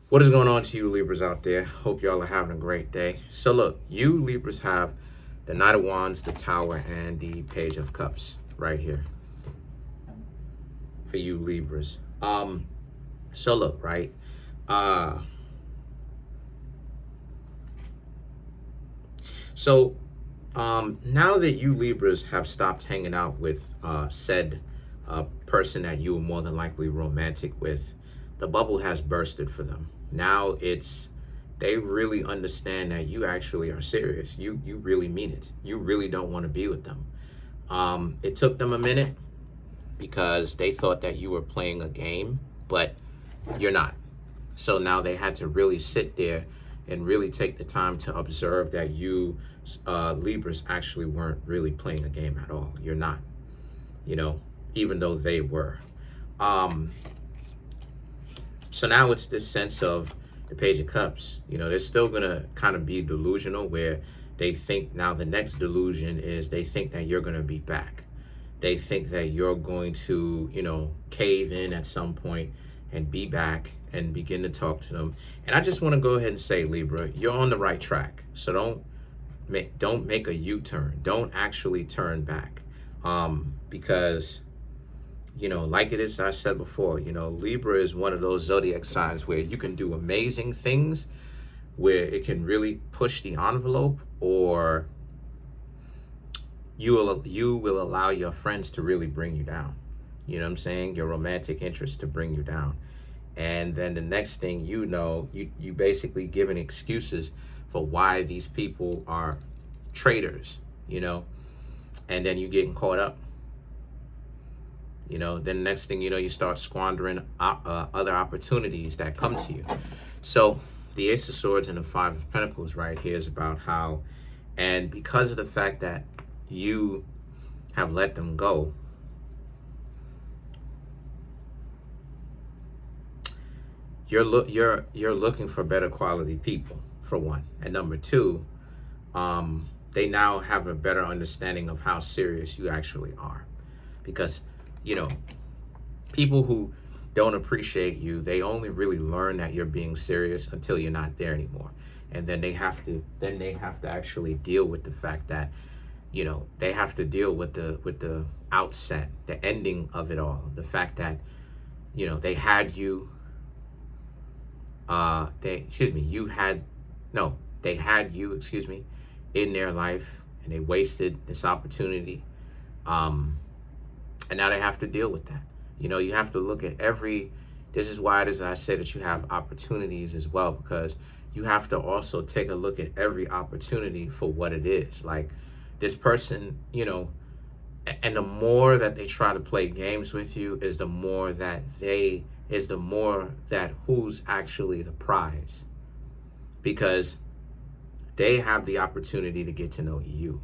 What is going on to you Libras out there? Hope y'all are having a great day. So look, you Libras have the Knight of Wands, the Tower, and the Page of Cups right here for you Libras. So look, right? Uh so now that you Libras have stopped hanging out with said person that you were more than likely romantic with, the bubble has bursted for them. Now they really understand that you actually are serious. You really mean it. You really don't want to be with them. It took them a minute because they thought that you were playing a game, but you're not. So now they had to really sit there and really take the time to observe that you Libras actually weren't really playing a game at all. You're not, you know, even though they were. So now it's this sense of the Page of Cups. You know, they're still gonna kind of be delusional, where they think now the next delusion is they think that you're gonna be back. They think that you're going to, you know, cave in at some point and be back and begin to talk to them. And I just want to go ahead and say, Libra, you're on the right track. So don't make a U-turn. Don't actually turn back. Because, you know, like it is, I said before, you know, Libra is one of those zodiac signs where you can do amazing things, where it can really push the envelope, or you will allow your friends to really bring you down. You know what I'm saying? Your romantic interest to bring you down. And then the next thing you know, you basically giving excuses for why these people are traitors, you know, and then you getting caught up. You know, then next thing you know, you start squandering other opportunities that come to you. So the Ace of Swords and the Five of Pentacles right here is about how, and because of the fact that you have let them go, you're looking for better quality people, for one, and number two, they now have a better understanding of how serious you actually are, because, you know, people who don't appreciate you, they only really learn that you're being serious until you're not there anymore, and then they have to actually deal with the fact that, you know, they have to deal with the outset, the ending of it all, the fact that, you know, they had you. They had you, in their life, and they wasted this opportunity. And now they have to deal with that. You know, you have to look at this is why it is that I say that you have opportunities as well, because you have to also take a look at every opportunity for what it is. Like this person, you know, and the more that they try to play games with you is the more that who's actually the prize, because they have the opportunity to get to know you,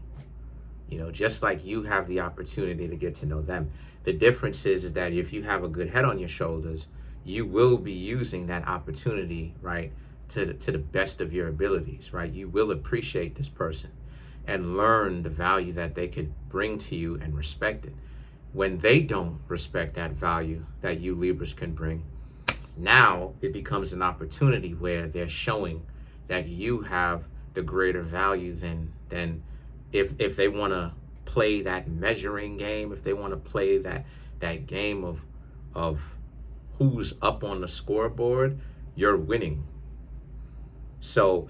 you know, just like you have the opportunity to get to know them. The difference is that if you have a good head on your shoulders, you will be using that opportunity, right, to the best of your abilities, right? You will appreciate this person and learn the value that they could bring to you and respect it. When they don't respect that value that you Libras can bring, now it becomes an opportunity where they're showing that you have the greater value than if they want to play that measuring game, if they want to play that game of who's up on the scoreboard, you're winning. So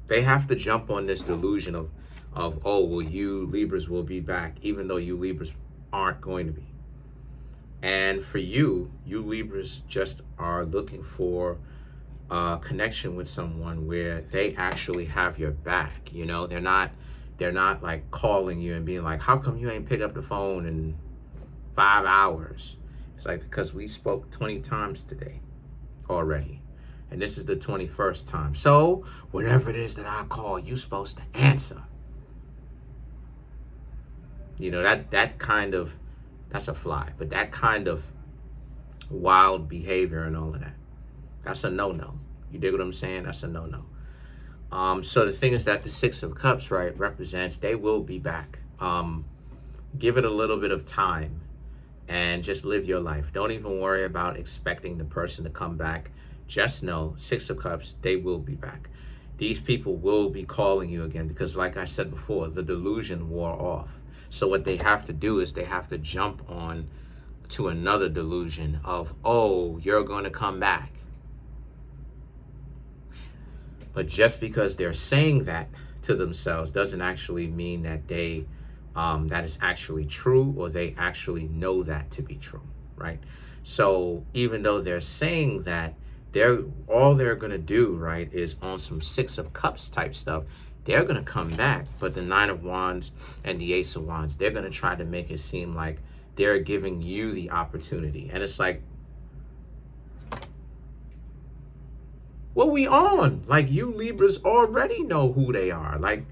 they have to jump on this delusion of oh, well, you Libras will be back, even though you Libras aren't going to be. And for you Libras just are looking for a connection with someone where they actually have your back. You know, they're not like calling you and being like, how come you ain't pick up the phone in 5 hours? It's like, because we spoke 20 times today already, and this is the 21st time. So whatever it is that I call, you're supposed to answer. You know, that kind of, that's a fly, but that kind of wild behavior and all of that, that's a no-no. You dig what I'm saying? That's a no-no. So the thing is that the Six of Cups, right, represents they will be back. Give it a little bit of time, and just live your life. Don't even worry about expecting the person to come back. Just know, Six of Cups, they will be back. These people will be calling you again because, like I said before, the delusion wore off. So what they have to do is they have to jump on to another delusion of, oh, you're going to come back. But just because they're saying that to themselves doesn't actually mean that they that is actually true, or they actually know that to be true, right? So even though they're saying that, all they're gonna do, right, is on some Six of Cups type stuff, they're gonna come back. But the Nine of Wands and the Ace of Wands, they're gonna try to make it seem like they're giving you the opportunity. And it's like, what we on? Like, you Libras already know who they are. Like,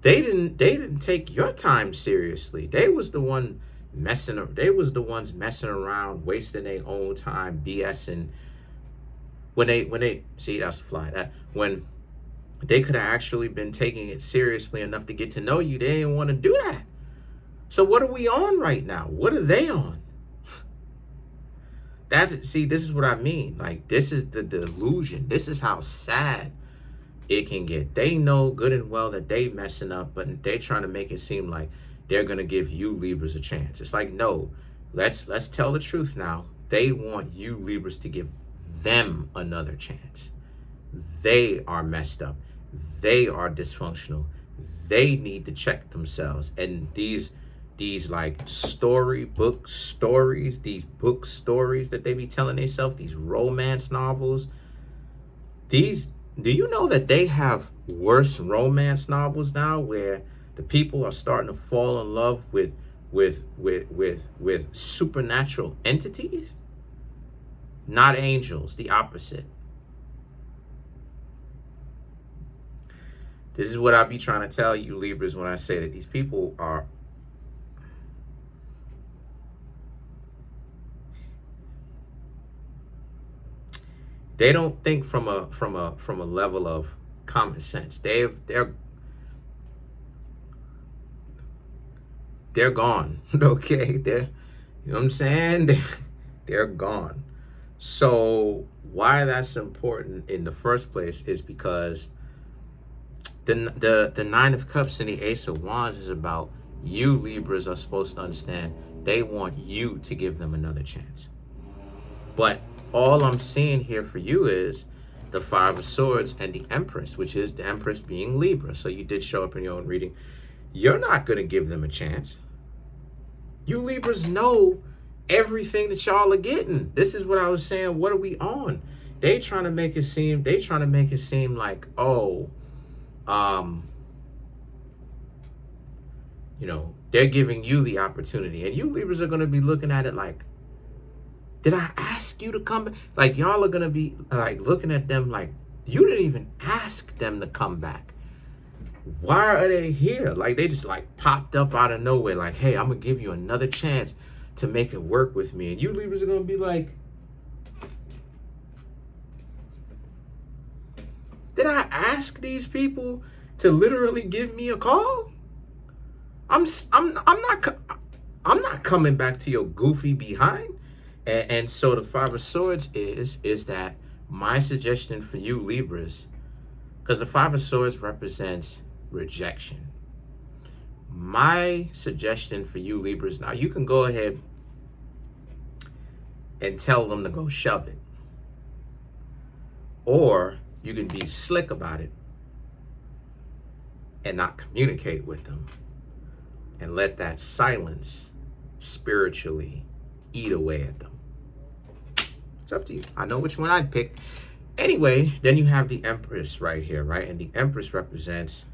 they didn't take your time seriously. They was the ones messing around, wasting their own time, BSing. When they see, that's the fly. When they could have actually been taking it seriously enough to get to know you, they didn't want to do that. So what are we on right now? What are they on? This is what I mean. Like, this is the delusion. This is how sad it can get. They know good and well that they messing up, but they trying to make it seem like they're gonna give you Libras a chance. It's like, no, let's tell the truth now. They want you Libras to give them another chance. They are messed up. They are dysfunctional. They need to check themselves. And these like book stories that they be telling themselves, these romance novels, do you know that they have worse romance novels now, where the people are starting to fall in love with supernatural entities, not angels, the opposite. This is what I be trying to tell you Libras when I say that these people are, they don't think from a level of common sense. They're gone. Okay, you know what I'm saying? They're gone. So why that's important in the first place is because the Nine of Cups and the Ace of Wands is about you Libras are supposed to understand they want you to give them another chance. But all I'm seeing here for you is the Five of Swords and the Empress, which is the Empress being Libra. So you did show up in your own reading. You're not going to give them a chance. You Libras know everything that y'all are getting. This is what I was saying. What are we on? They trying to make it seem like, oh, you know, they're giving you the opportunity. And you Libras are going to be looking at it like, did I ask you to come back? Like, y'all are going to be like looking at them like, you didn't even ask them to come back. Why are they here? Like, they just like popped up out of nowhere. Like, hey, I'm going to give you another chance to make it work with me. And you Libras are going to be like, did I ask these people to literally give me a call? I'm not coming back to your goofy behind. And so the Five of Swords is that my suggestion for you Libras, because the Five of Swords represents rejection. My suggestion for you Libras, now you can go ahead and tell them to go shove it. Or you can be slick about it and not communicate with them and let that silence spiritually eat away at them. It's up to you. I know which one I'd pick. Anyway, then you have the Empress right here, right? And the Empress represents,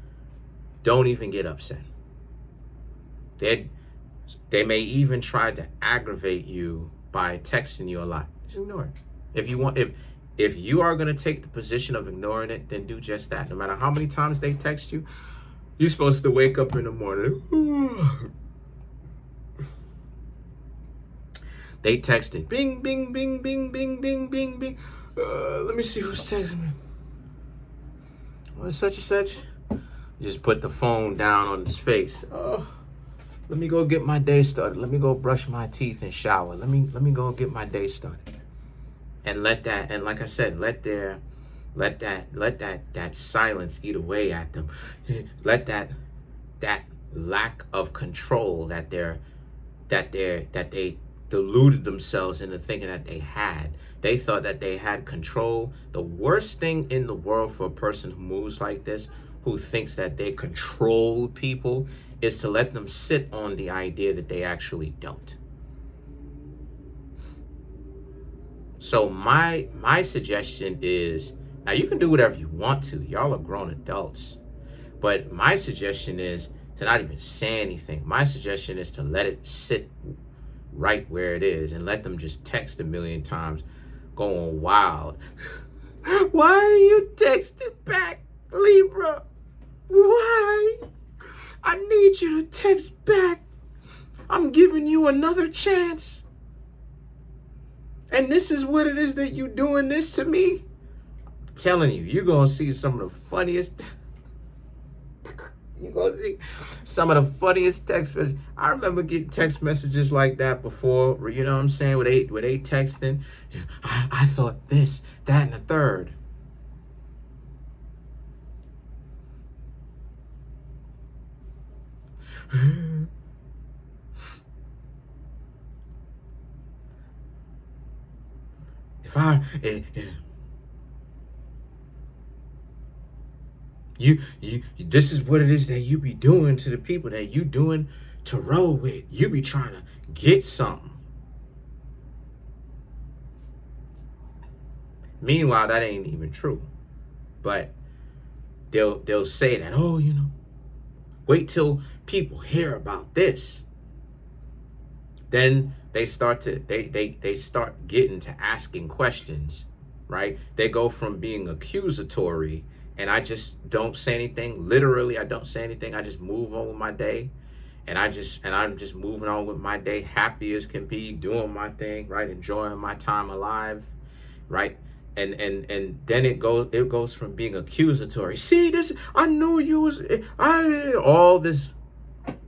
don't even get upset. They may even try to aggravate you by texting you a lot. Just ignore it. If you are going to take the position of ignoring it, then do just that. No matter how many times they text you, you're supposed to wake up in the morning. They texted, bing, bing, bing, bing, bing, bing, bing, bing. Let me see who's texting me. What, such and such? Just put the phone down on his face. Oh, let me go get my day started. Let me go brush my teeth and shower. Let me go get my day started. And let that, and like I said, let that silence eat away at them. Let that lack of control that they deluded themselves into thinking that they had. They thought that they had control. The worst thing in the world for a person who moves like this, who thinks that they control people, is to let them sit on the idea that they actually don't. So my suggestion is, now you can do whatever you want to. Y'all are grown adults. But my suggestion is to not even say anything. My suggestion is to let it sit right where it is and let them just text a million times, going wild. Why are you texting back, Libra? Why? I need you to text back. I'm giving you another chance. And this is what it is that you doing this to me? I'm telling you, you're going to see some of the funniest... You're going to see some of the funniest text messages. I remember getting text messages like that before, you know what I'm saying, where they texting. I thought this, that, and the third. This is what it is that you be doing to the people that you doing to roll with. You be trying to get something. Meanwhile, that ain't even true. But they'll say that, oh, you know, wait till people hear about this. Then they start to they start getting to asking questions, right? They go from being accusatory, and I just don't say anything. Literally, I don't say anything. I just move on with my day, and I'm just moving on with my day, happy as can be, doing my thing, right? Enjoying my time alive, right? And then it goes from being accusatory. See this? I knew you was all this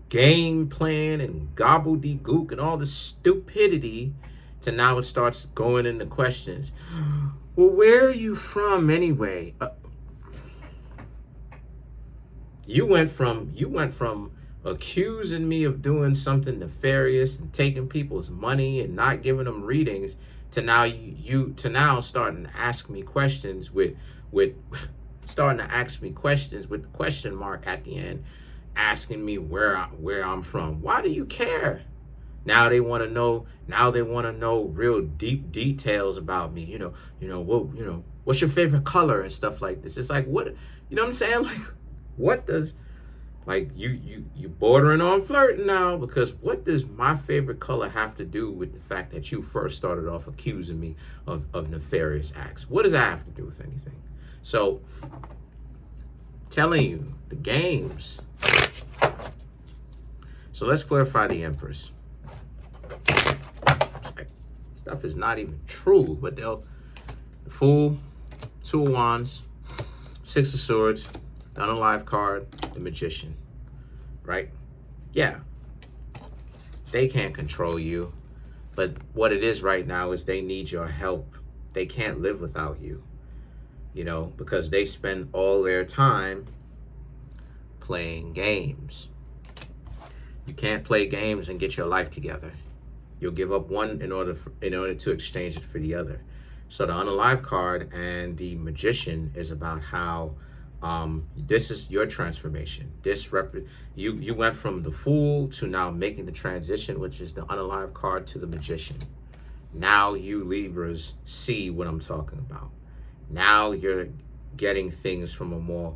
game plan and gobbledygook and all this stupidity, to now it starts going into questions. Well, where are you from anyway? You went from accusing me of doing something nefarious and taking people's money and not giving them readings to now now starting to ask me questions with starting to ask me questions with the question mark at the end, asking me where I'm from. Why do you care? Now they want to know. Now they want to know real deep details about me. What's your favorite color and stuff like this. It's like, what, you know what I'm saying? Like, what does, like, you bordering on flirting now, because what does my favorite color have to do with the fact that you first started off accusing me of nefarious acts? What does that have to do with anything? So, telling you the games. So let's clarify the Empress. Stuff is not even true, but the Fool, Two of Wands, Six of Swords, the Unalive card, the Magician, right? Yeah, they can't control you, but what it is right now is they need your help. They can't live without you, because they spend all their time playing games. You can't play games and get your life together. You'll give up one in order to exchange it for the other. So the Unalive card and the Magician is about how this is your transformation. You went from the Fool to now making the transition, which is the Unalive card, to the Magician. Now you Libras see what I'm talking about. Now you're getting things from a more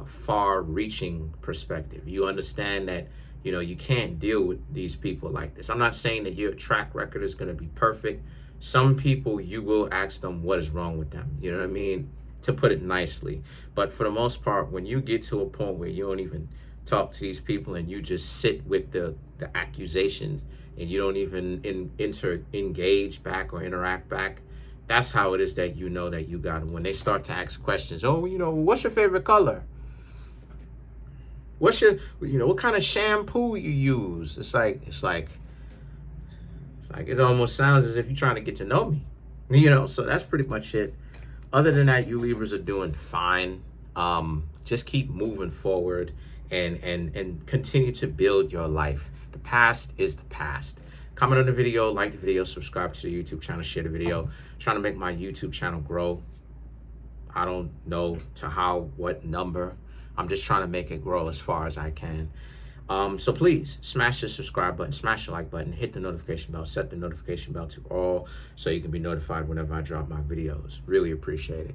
far-reaching perspective. You understand that you can't deal with these people like this. I'm not saying that your track record is going to be perfect. Some people, you will ask them what is wrong with them. You know what I mean? To put it nicely. But for the most part, when you get to a point where you don't even talk to these people and you just sit with the accusations and you don't even engage back or interact back, that's how it is that you know that you got them. When they start to ask questions, what's your favorite color? What's your, what kind of shampoo you use? It's like it almost sounds as if you're trying to get to know me, So that's pretty much it. Other than that, you Libras are doing fine. Just keep moving forward and continue to build your life. The past is the past. Comment on the video, like the video, subscribe to the YouTube channel, share the video. I'm trying to make my YouTube channel grow. I don't know what number. I'm just trying to make it grow as far as I can. So please smash the subscribe button, smash the like button, hit the notification bell, set the notification bell to all so you can be notified whenever I drop my videos. Really appreciate it.